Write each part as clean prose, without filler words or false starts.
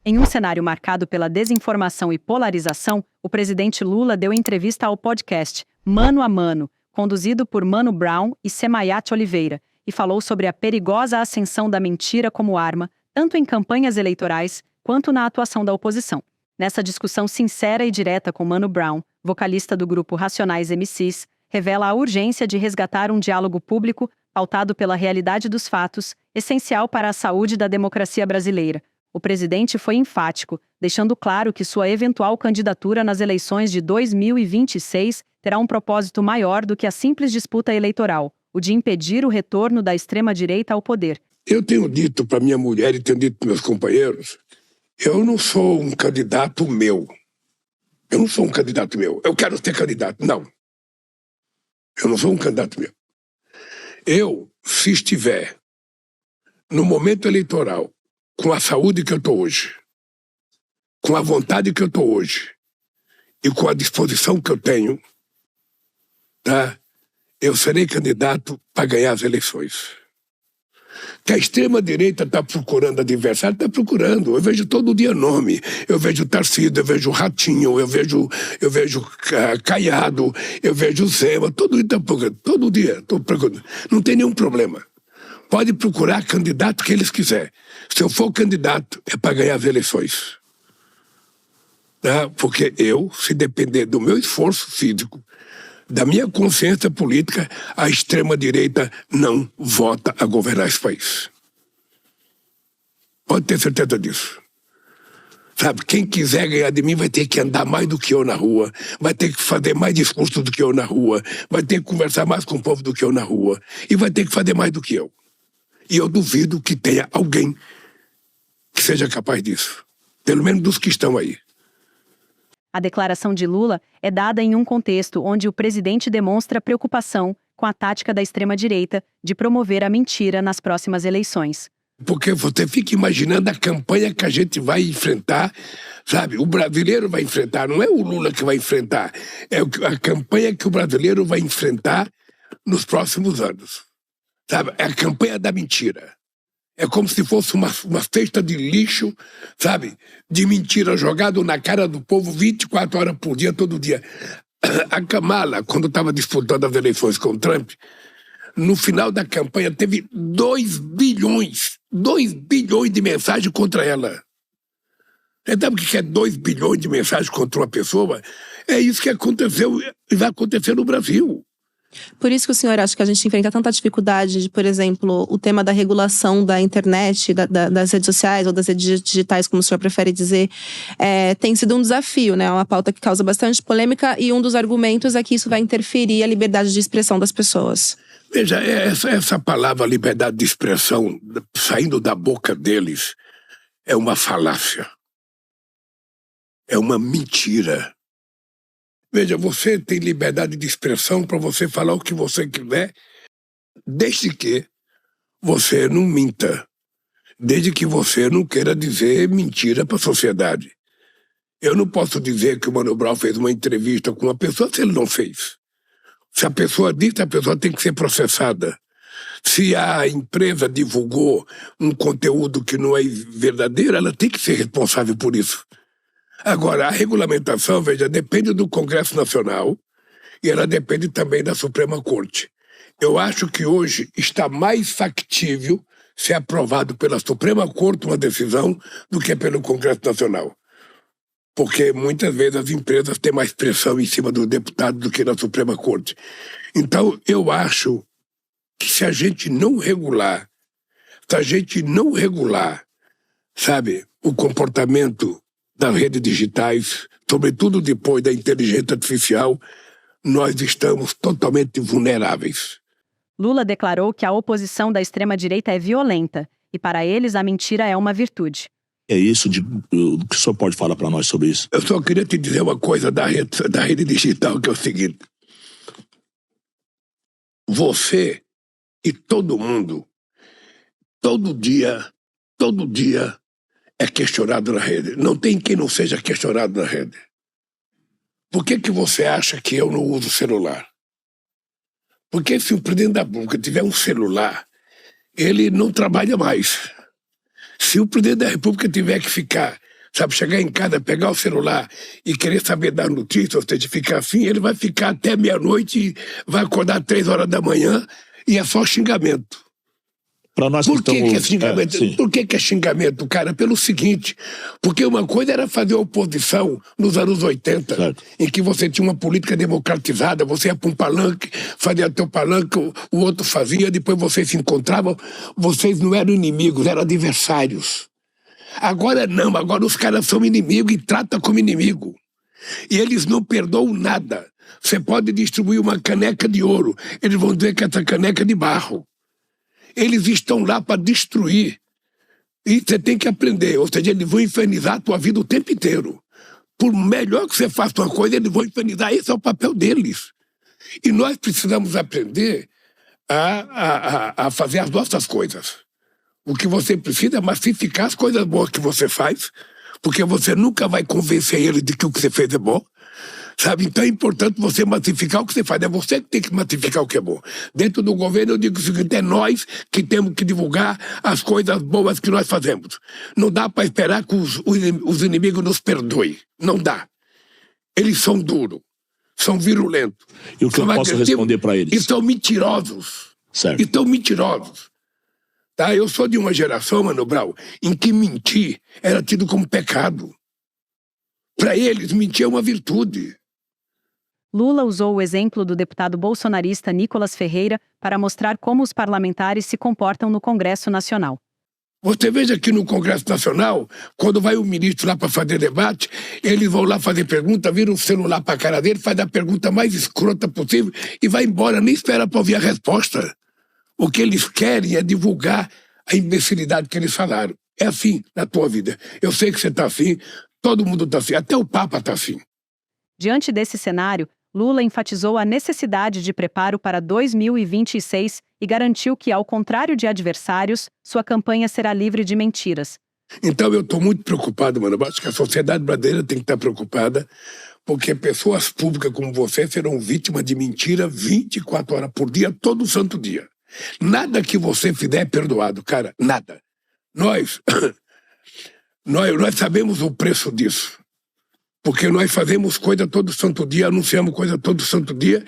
Em um cenário marcado pela desinformação e polarização, o presidente Lula deu entrevista ao podcast Mano a Mano, conduzido por Mano Brown e Semayat Oliveira, e falou sobre a perigosa ascensão da mentira como arma, tanto em campanhas eleitorais quanto na atuação da oposição. Nessa discussão sincera e direta com Mano Brown, vocalista do grupo Racionais MCs, revela a urgência de resgatar um diálogo público pautado pela realidade dos fatos, essencial para a saúde da democracia brasileira. O presidente foi enfático, deixando claro que sua eventual candidatura nas eleições de 2026 terá um propósito maior do que a simples disputa eleitoral, o de impedir o retorno da extrema-direita ao poder. Eu tenho dito para minha mulher e tenho dito para meus companheiros, eu não sou um candidato meu. Eu não sou um candidato meu. Eu quero ser candidato. Não. Eu não sou um candidato meu. Eu, se estiver no momento eleitoral, com a saúde que eu estou hoje, com a vontade que eu estou hoje e com a disposição que eu tenho, tá? Eu serei candidato para ganhar as eleições. Que a extrema-direita está procurando adversário, está procurando. Eu vejo todo dia nome. Eu vejo Tarcísio, eu vejo Ratinho, eu vejo Caiado, eu vejo Zema, todo dia está procurando. Todo dia estou procurando. Não tem nenhum problema. Pode procurar candidato que eles quiserem. Se eu for candidato, é para ganhar as eleições. Tá? Porque eu, se depender do meu esforço físico, da minha consciência política, a extrema-direita não vota a governar esse país. Pode ter certeza disso. Sabe, quem quiser ganhar de mim vai ter que andar mais do que eu na rua, vai ter que fazer mais discurso do que eu na rua, vai ter que conversar mais com o povo do que eu na rua, e vai ter que fazer mais do que eu. E eu duvido que tenha alguém que seja capaz disso. Pelo menos dos que estão aí. A declaração de Lula é dada em um contexto onde o presidente demonstra preocupação com a tática da extrema-direita de promover a mentira nas próximas eleições. Porque você fica imaginando a campanha que a gente vai enfrentar, sabe? O brasileiro vai enfrentar, não é o Lula que vai enfrentar, é a campanha que o brasileiro vai enfrentar nos próximos anos. Sabe? É a campanha da mentira. É como se fosse uma cesta de lixo, sabe? De mentira jogado na cara do povo 24 horas por dia, todo dia. A Kamala, quando estava disputando as eleições com o Trump, no final da campanha teve 2 bilhões de mensagens contra ela. Você sabe o que é 2 bilhões de mensagens contra uma pessoa? É isso que aconteceu e vai acontecer no Brasil. Por isso que o senhor acha que a gente enfrenta tanta dificuldade de, por exemplo, o tema da regulação da internet, das redes sociais ou das redes digitais, como o senhor prefere dizer, tem sido um desafio, né? É uma pauta que causa bastante polêmica e um dos argumentos é que isso vai interferir a liberdade de expressão das pessoas. Veja, essa palavra liberdade de expressão, saindo da boca deles, é uma falácia. É uma mentira. Veja, você tem liberdade de expressão para você falar o que você quiser, desde que você não minta, desde que você não queira dizer mentira para a sociedade. Eu não posso dizer que o Mano Brown fez uma entrevista com uma pessoa se ele não fez. Se a pessoa disse, a pessoa tem que ser processada. Se a empresa divulgou um conteúdo que não é verdadeiro, ela tem que ser responsável por isso. Agora, a regulamentação, veja, depende do Congresso Nacional e ela depende também da Suprema Corte. Eu acho que hoje está mais factível ser aprovado pela Suprema Corte uma decisão do que pelo Congresso Nacional. Porque muitas vezes as empresas têm mais pressão em cima do deputado do que na Suprema Corte. Então, eu acho que se a gente não regular, sabe, o comportamento das redes digitais, sobretudo depois da inteligência artificial, nós estamos totalmente vulneráveis. Lula declarou que a oposição da extrema-direita é violenta e para eles a mentira é uma virtude. É isso, o que o senhor pode falar para nós sobre isso? Eu só queria te dizer uma coisa da rede digital, que é o seguinte. Você e todo mundo, todo dia, é questionado na rede. Não tem quem não seja questionado na rede. Por que você acha que eu não uso celular? Porque se o presidente da República tiver um celular, ele não trabalha mais. Se o presidente da República tiver que ficar Sabe, chegar em casa, pegar o celular e querer saber das notícias, ou seja, ficar assim, ele vai ficar até meia-noite e vai acordar 3 horas da manhã e é só xingamento. Para nós Por que estamos... é xingamento? Por que é xingamento, cara? Pelo seguinte, porque uma coisa era fazer oposição nos anos 80, certo, em que você tinha uma política democratizada, você ia para um palanque, fazia teu palanque, o outro fazia, depois vocês se encontravam, vocês não eram inimigos, eram adversários. Agora não, agora os caras são inimigos e tratam como inimigo. E eles não perdoam nada. Você pode distribuir uma caneca de ouro, eles vão dizer que essa caneca é de barro. Eles estão lá para destruir. E você tem que aprender. Ou seja, eles vão infernizar a tua vida o tempo inteiro. Por melhor que você faça uma coisa, eles vão infernizar. Esse é o papel deles. E nós precisamos aprender a fazer as nossas coisas. O que você precisa é massificar as coisas boas que você faz, porque você nunca vai convencer eles de que o que você fez é bom. Sabe? Então é importante você massificar o que você faz. É você que tem que massificar o que é bom. Dentro do governo eu digo o seguinte, é nós que temos que divulgar as coisas boas que nós fazemos. Não dá para esperar que os inimigos nos perdoem. Não dá. Eles são duros, são virulentos. E o que eu posso responder para eles? E são mentirosos. Certo. E são mentirosos. Tá? Eu sou de uma geração, Mano Brown, em que mentir era tido como pecado. Para eles, mentir é uma virtude. Lula usou o exemplo do deputado bolsonarista Nicolas Ferreira para mostrar como os parlamentares se comportam no Congresso Nacional. Você veja que no Congresso Nacional, quando vai o ministro lá para fazer debate, eles vão lá fazer pergunta, viram o celular para a cara dele, faz a pergunta mais escrota possível e vai embora, nem espera para ouvir a resposta. O que eles querem é divulgar a imbecilidade que eles falaram. É assim na tua vida. Eu sei que você está assim, todo mundo está assim, até o Papa está assim. Diante desse cenário, Lula enfatizou a necessidade de preparo para 2026 e garantiu que, ao contrário de adversários, sua campanha será livre de mentiras. Então eu estou muito preocupado, mano. Eu acho que a sociedade brasileira tem que estar preocupada, porque pessoas públicas como você serão vítimas de mentira 24 horas por dia, todo santo dia. Nada que você fizer é perdoado, cara. Nada. Nós sabemos o preço disso. Porque nós fazemos coisa todo santo dia, anunciamos coisa todo santo dia,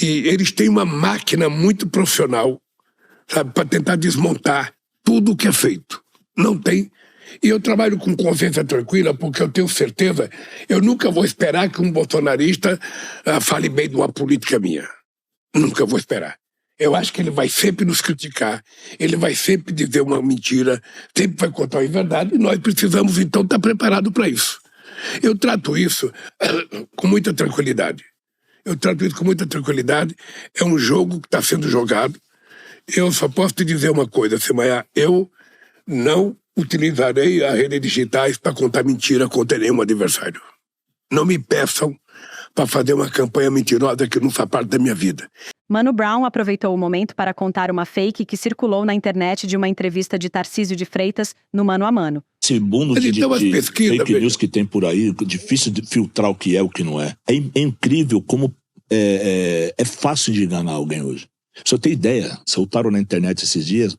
e eles têm uma máquina muito profissional, sabe, para tentar desmontar tudo o que é feito. Não tem. E eu trabalho com consciência tranquila, porque eu tenho certeza, eu nunca vou esperar que um bolsonarista fale bem de uma política minha. Nunca vou esperar. Eu acho que ele vai sempre nos criticar, ele vai sempre dizer uma mentira, sempre vai contar a verdade, e nós precisamos então estar preparados para isso. Eu trato isso com muita tranquilidade. É um jogo que está sendo jogado. Eu só posso te dizer uma coisa, Semaia. Eu não utilizarei as redes digitais para contar mentira contra nenhum adversário. Não me peçam para fazer uma campanha mentirosa que não faz parte da minha vida. Mano Brown aproveitou o momento para contar uma fake que circulou na internet de uma entrevista de Tarcísio de Freitas no Mano a Mano. Esse mundo de fake news que tem por aí, difícil de filtrar o que é e o que não é. É incrível como é fácil de enganar alguém hoje. Se eu tenho ideia, soltaram na internet esses dias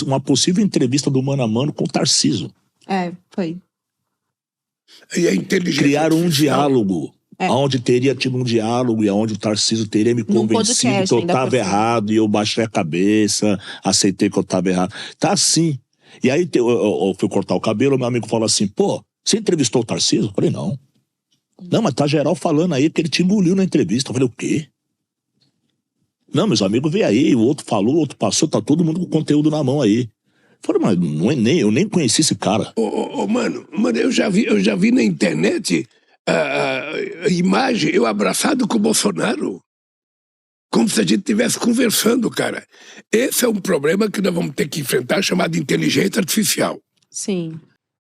uma possível entrevista do Mano a Mano com o Tarcísio. Foi. E a inteligência criaram um diálogo. Onde teria tido um diálogo e onde o Tarcísio teria me convencido que eu estava errado e eu baixei a cabeça, aceitei que eu estava errado. Tá assim. E aí eu fui cortar o cabelo, meu amigo falou assim, pô, você entrevistou o Tarcísio? Eu falei, não. Não, mas tá geral falando aí que ele te engoliu na entrevista. Eu falei, o quê? Não, meus amigos veio aí, o outro falou, o outro passou, tá todo mundo com conteúdo na mão aí. Eu falei, mas eu nem conheci esse cara. Mano, eu já vi na internet a imagem, eu abraçado com o Bolsonaro. Como se a gente estivesse conversando, cara. Esse é um problema que nós vamos ter que enfrentar, chamado inteligência artificial. Sim.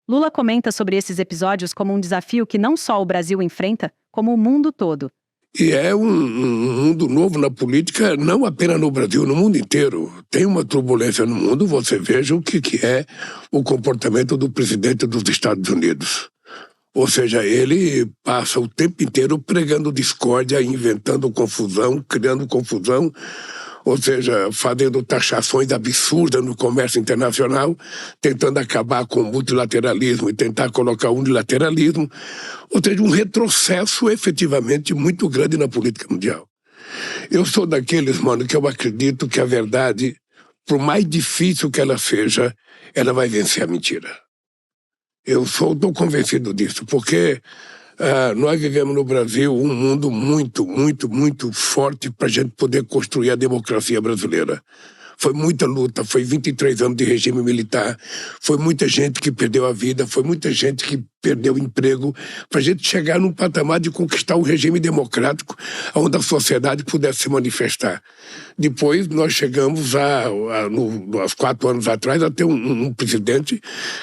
Lula comenta sobre esses episódios como um desafio que não só o Brasil enfrenta, como o mundo todo. E é um mundo novo na política, não apenas no Brasil, no mundo inteiro. Tem uma turbulência no mundo, você veja o que é o comportamento do presidente dos Estados Unidos. Ou seja, ele passa o tempo inteiro pregando discórdia, inventando confusão, criando confusão. ou seja, fazendo taxações absurdas no comércio internacional, tentando acabar com o multilateralismo e tentar colocar o unilateralismo, ou seja, um retrocesso efetivamente muito grande na política mundial. Eu sou daqueles, mano, que eu acredito que a verdade, por mais difícil que ela seja, ela vai vencer a mentira. Eu estou convencido disso, porque nós vivemos no Brasil um mundo muito, muito, muito forte para a gente poder construir a democracia brasileira. Foi muita luta, foi 23 anos de regime militar, foi muita gente que perdeu a vida, foi muita gente que perdeu o emprego, para a gente chegar num patamar de conquistar um regime democrático onde a sociedade pudesse se manifestar. Depois nós chegamos, há 4 anos atrás, a ter um presidente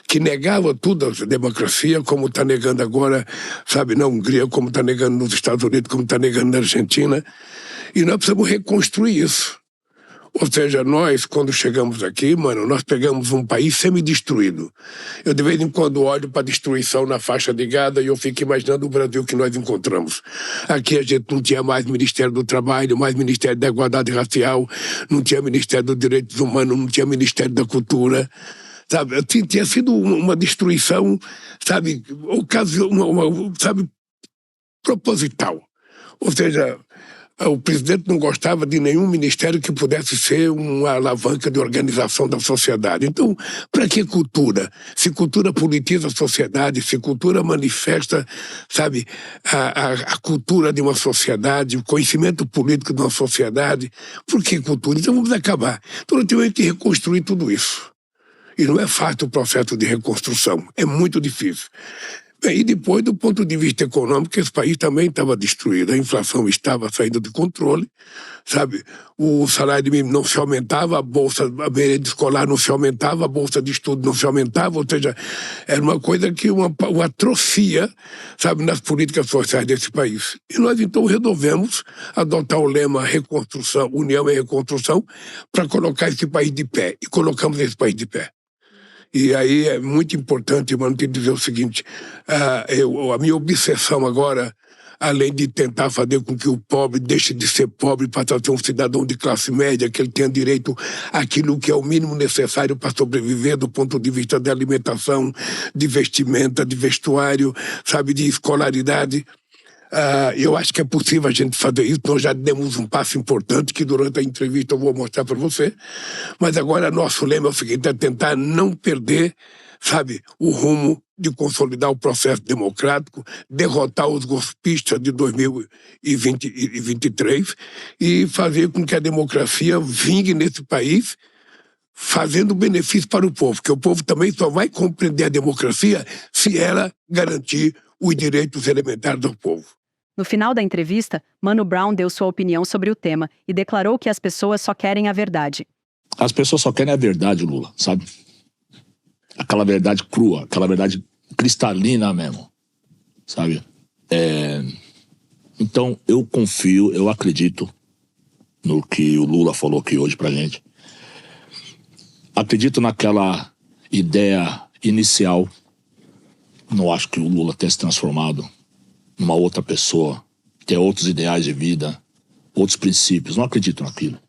que negava tudo a democracia, como está negando agora, sabe, na Hungria, como está negando nos Estados Unidos, como está negando na Argentina. E nós precisamos reconstruir isso. Ou seja, nós, quando chegamos aqui, mano, nós pegamos um país semi-destruído. Eu, de vez em quando, olho para a destruição na faixa de Gaza e eu fico imaginando o Brasil que nós encontramos. Aqui a gente não tinha mais Ministério do Trabalho, mais Ministério da Igualdade Racial, não tinha Ministério dos Direitos Humanos, não tinha Ministério da Cultura. Sabe, tinha sido uma destruição, sabe, sabe, proposital. Ou seja, o presidente não gostava de nenhum ministério que pudesse ser uma alavanca de organização da sociedade. Então, para que cultura? Se cultura politiza a sociedade, se cultura manifesta, sabe, a cultura de uma sociedade, o conhecimento político de uma sociedade, por que cultura? Então vamos acabar. Então nós temos que reconstruir tudo isso. E não é fácil o processo de reconstrução, é muito difícil. E depois, do ponto de vista econômico, esse país também estava destruído. A inflação estava saindo de controle, sabe? O salário mínimo não se aumentava, a merenda escolar não se aumentava, a bolsa de estudo não se aumentava, ou seja, era uma coisa que uma atrofia, sabe, nas políticas sociais desse país. E nós, então, resolvemos adotar o lema reconstrução, união e reconstrução, para colocar esse país de pé. E colocamos esse país de pé. E aí é muito importante, mano, te dizer o seguinte, a minha obsessão agora, além de tentar fazer com que o pobre deixe de ser pobre para ser um cidadão de classe média, que ele tenha direito àquilo que é o mínimo necessário para sobreviver do ponto de vista de alimentação, de vestimenta, de vestuário, sabe, de escolaridade. Eu acho que é possível a gente fazer isso. Nós já demos um passo importante que durante a entrevista eu vou mostrar para você. Mas agora nosso lema é o seguinte, é tentar não perder, sabe, o rumo de consolidar o processo democrático, derrotar os golpistas de 2023 e fazer com que a democracia vingue nesse país, fazendo benefício para o povo, porque o povo também só vai compreender a democracia se ela garantir os direitos elementares do povo. No final da entrevista, Mano Brown deu sua opinião sobre o tema e declarou que as pessoas só querem a verdade. As pessoas só querem a verdade, Lula, sabe? Aquela verdade crua, aquela verdade cristalina mesmo, sabe? Então, eu confio, eu acredito no que o Lula falou aqui hoje pra gente. Acredito naquela ideia inicial. Não acho que o Lula tenha se transformado numa outra pessoa, ter outros ideais de vida, outros princípios. Não acredito naquilo.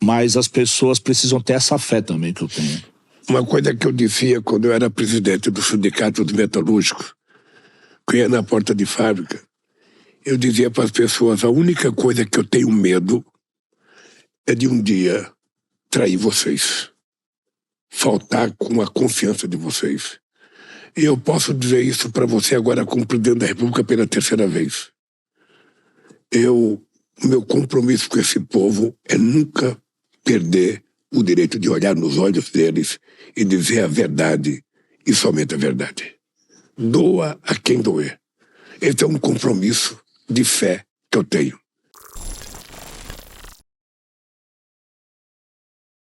Mas as pessoas precisam ter essa fé também que eu tenho. Uma coisa que eu dizia quando eu era presidente do Sindicato dos Metalúrgicos, que ia na porta de fábrica, eu dizia para as pessoas, a única coisa que eu tenho medo é de um dia trair vocês, faltar com a confiança de vocês. E eu posso dizer isso para você agora como presidente da República pela 3ª vez. Meu compromisso com esse povo é nunca perder o direito de olhar nos olhos deles e dizer a verdade e somente a verdade. Doa a quem doer. Esse é um compromisso de fé que eu tenho.